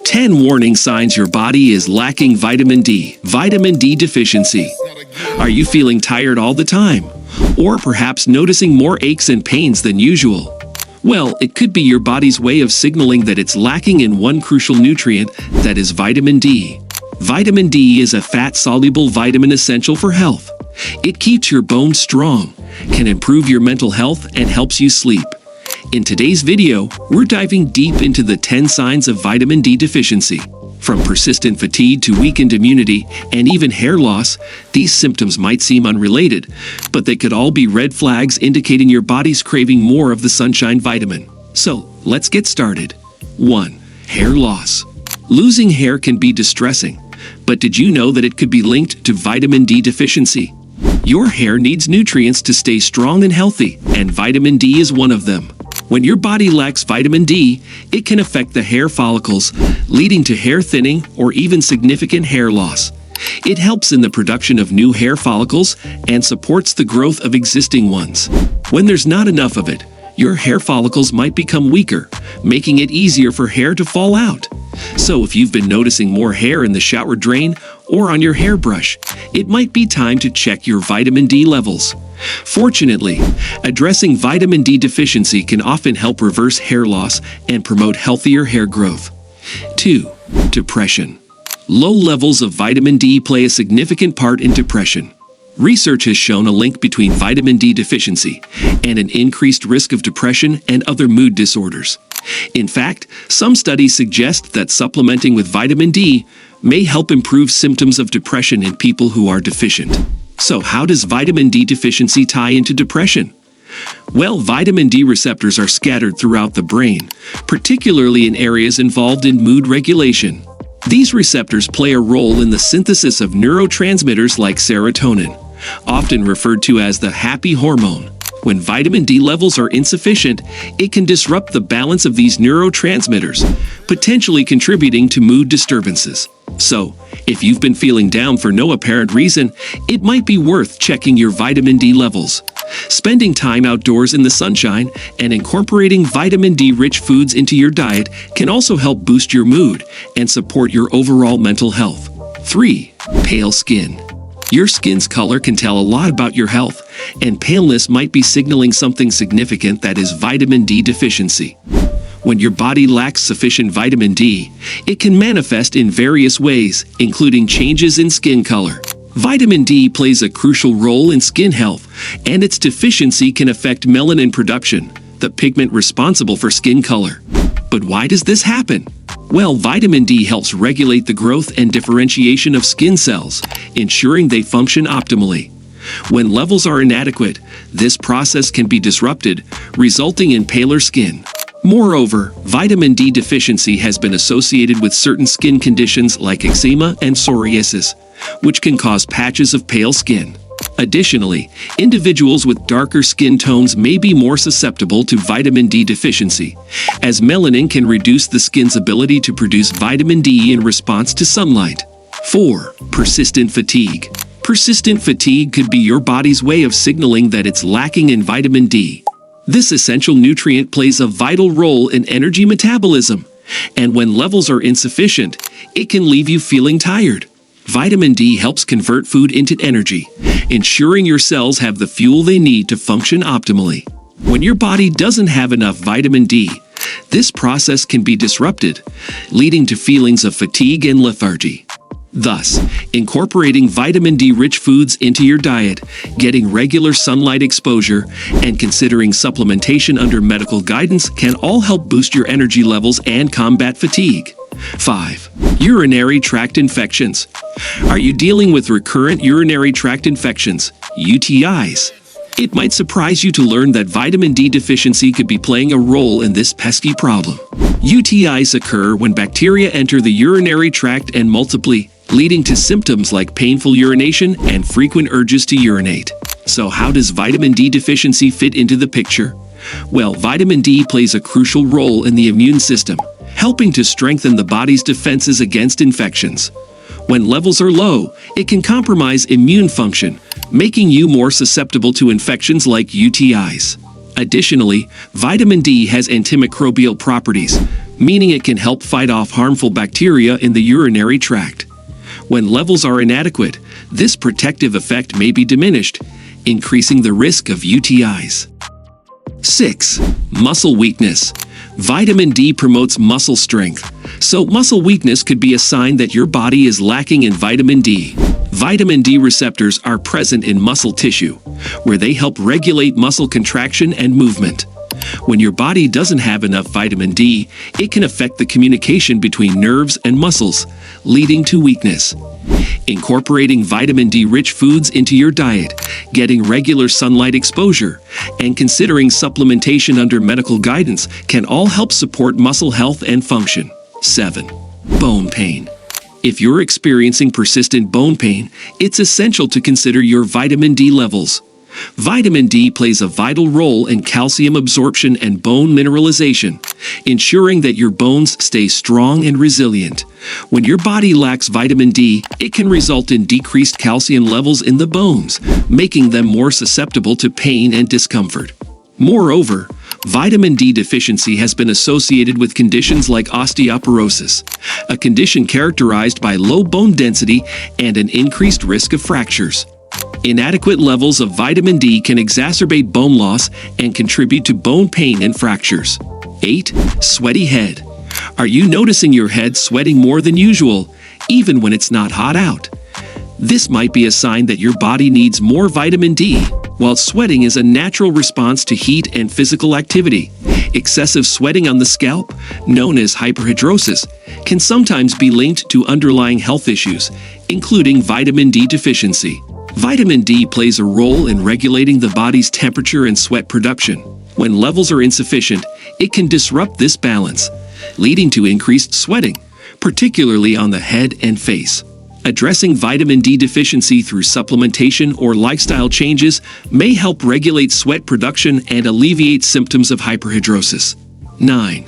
10 warning signs your body is lacking vitamin D. Vitamin D deficiency. Are you feeling tired all the time? Or perhaps noticing more aches and pains than usual? Well, it could be your body's way of signaling that it's lacking in one crucial nutrient, that is vitamin D. Vitamin D is a fat-soluble vitamin essential for health. It keeps your bones strong, can improve your mental health, and helps you sleep. In today's video, we're diving deep into the 10 signs of vitamin D deficiency. From persistent fatigue to weakened immunity and even hair loss, these symptoms might seem unrelated, but they could all be red flags indicating your body's craving more of the sunshine vitamin. So, let's get started. 1. Hair loss. Losing hair can be distressing, but did you know that it could be linked to vitamin D deficiency? Your hair needs nutrients to stay strong and healthy, and vitamin D is one of them. When your body lacks vitamin D, it can affect the hair follicles, leading to hair thinning or even significant hair loss. It helps in the production of new hair follicles and supports the growth of existing ones. When there's not enough of it, your hair follicles might become weaker, making it easier for hair to fall out. So if you've been noticing more hair in the shower drain or on your hairbrush, it might be time to check your vitamin D levels. Fortunately, addressing vitamin D deficiency can often help reverse hair loss and promote healthier hair growth. 2. Depression. Low levels of vitamin D play a significant part in depression. Research has shown a link between vitamin D deficiency and an increased risk of depression and other mood disorders. In fact, some studies suggest that supplementing with vitamin D may help improve symptoms of depression in people who are deficient. So how does vitamin D deficiency tie into depression? Well, vitamin D receptors are scattered throughout the brain, particularly in areas involved in mood regulation. These receptors play a role in the synthesis of neurotransmitters like serotonin, often referred to as the happy hormone. When vitamin D levels are insufficient, it can disrupt the balance of these neurotransmitters, potentially contributing to mood disturbances. So, if you've been feeling down for no apparent reason, it might be worth checking your vitamin D levels. Spending time outdoors in the sunshine and incorporating vitamin D-rich foods into your diet can also help boost your mood and support your overall mental health. 3. Pale skin. Your skin's color can tell a lot about your health, and paleness might be signaling something significant, that is vitamin D deficiency. When your body lacks sufficient vitamin D, it can manifest in various ways, including changes in skin color. Vitamin D plays a crucial role in skin health, and its deficiency can affect melanin production, the pigment responsible for skin color. But why does this happen? Well, vitamin D helps regulate the growth and differentiation of skin cells, ensuring they function optimally. When levels are inadequate, this process can be disrupted, resulting in paler skin. Moreover, vitamin D deficiency has been associated with certain skin conditions like eczema and psoriasis, which can cause patches of pale skin. Additionally, individuals with darker skin tones may be more susceptible to vitamin D deficiency, as melanin can reduce the skin's ability to produce vitamin D in response to sunlight. 4. Persistent fatigue. Persistent fatigue could be your body's way of signaling that it's lacking in vitamin D. This essential nutrient plays a vital role in energy metabolism, and when levels are insufficient, it can leave you feeling tired. Vitamin D helps convert food into energy, ensuring your cells have the fuel they need to function optimally. When your body doesn't have enough vitamin D, this process can be disrupted, leading to feelings of fatigue and lethargy. Thus, incorporating vitamin D-rich foods into your diet, getting regular sunlight exposure, and considering supplementation under medical guidance can all help boost your energy levels and combat fatigue. 5. Urinary tract infections. Are you dealing with recurrent urinary tract infections, UTIs? It might surprise you to learn that vitamin D deficiency could be playing a role in this pesky problem. UTIs occur when bacteria enter the urinary tract and multiply, leading to symptoms like painful urination and frequent urges to urinate. So how does vitamin D deficiency fit into the picture? Well, vitamin D plays a crucial role in the immune system, helping to strengthen the body's defenses against infections. When levels are low, it can compromise immune function, making you more susceptible to infections like UTIs. Additionally, vitamin D has antimicrobial properties, meaning it can help fight off harmful bacteria in the urinary tract. When levels are inadequate, this protective effect may be diminished, increasing the risk of UTIs. 6. Muscle weakness. Vitamin D promotes muscle strength, so muscle weakness could be a sign that your body is lacking in vitamin D. Vitamin D receptors are present in muscle tissue, where they help regulate muscle contraction and movement. When your body doesn't have enough vitamin D, it can affect the communication between nerves and muscles, leading to weakness. Incorporating vitamin D-rich foods into your diet, getting regular sunlight exposure, and considering supplementation under medical guidance can all help support muscle health and function. 7. Bone pain. If you're experiencing persistent bone pain, it's essential to consider your vitamin D levels. Vitamin D plays a vital role in calcium absorption and bone mineralization, ensuring that your bones stay strong and resilient. When your body lacks vitamin D, it can result in decreased calcium levels in the bones, making them more susceptible to pain and discomfort. Moreover, vitamin D deficiency has been associated with conditions like osteoporosis, a condition characterized by low bone density and an increased risk of fractures. Inadequate levels of vitamin D can exacerbate bone loss and contribute to bone pain and fractures. 8. Sweaty head. Are you noticing your head sweating more than usual, even when it's not hot out? This might be a sign that your body needs more vitamin D. While sweating is a natural response to heat and physical activity, excessive sweating on the scalp, known as hyperhidrosis, can sometimes be linked to underlying health issues, including vitamin D deficiency. Vitamin D plays a role in regulating the body's temperature and sweat production. When levels are insufficient, it can disrupt this balance, leading to increased sweating, particularly on the head and face. Addressing vitamin D deficiency through supplementation or lifestyle changes may help regulate sweat production and alleviate symptoms of hyperhidrosis. 9.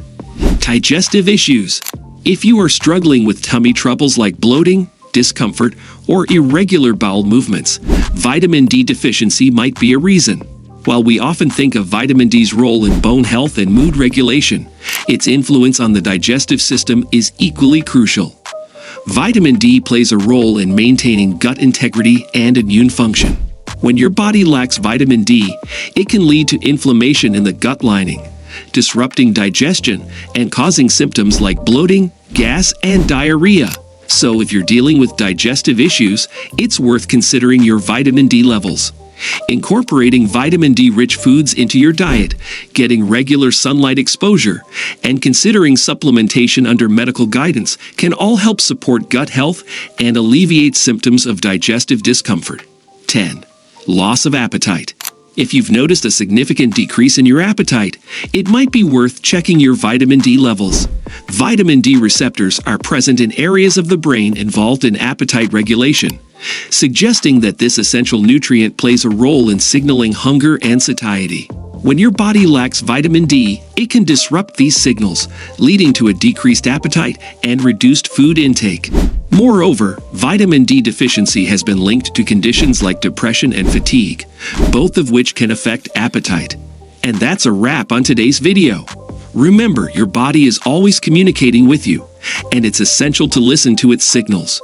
Digestive issues. If you are struggling with tummy troubles like bloating, discomfort, or irregular bowel movements, vitamin D deficiency might be a reason. While we often think of vitamin D's role in bone health and mood regulation, its influence on the digestive system is equally crucial. Vitamin D plays a role in maintaining gut integrity and immune function. When your body lacks vitamin D, it can lead to inflammation in the gut lining, disrupting digestion and causing symptoms like bloating, gas, and diarrhea. So if you're dealing with digestive issues, it's worth considering your vitamin D levels. Incorporating vitamin D-rich foods into your diet, getting regular sunlight exposure, and considering supplementation under medical guidance can all help support gut health and alleviate symptoms of digestive discomfort. 10. Loss of appetite. If you've noticed a significant decrease in your appetite, it might be worth checking your vitamin D levels. Vitamin D receptors are present in areas of the brain involved in appetite regulation, suggesting that this essential nutrient plays a role in signaling hunger and satiety. When your body lacks vitamin D, it can disrupt these signals, leading to a decreased appetite and reduced food intake. Moreover, vitamin D deficiency has been linked to conditions like depression and fatigue, both of which can affect appetite. And that's a wrap on today's video. Remember, your body is always communicating with you, and it's essential to listen to its signals.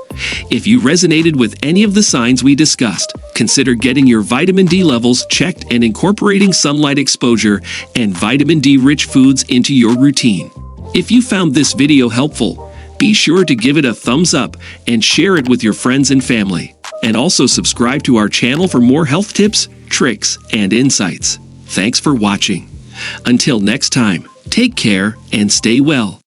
If you resonated with any of the signs we discussed, consider getting your vitamin D levels checked and incorporating sunlight exposure and vitamin D-rich foods into your routine. If you found this video helpful, be sure to give it a thumbs up and share it with your friends and family. And also subscribe to our channel for more health tips, tricks, and insights. Thanks for watching. Until next time, take care and stay well.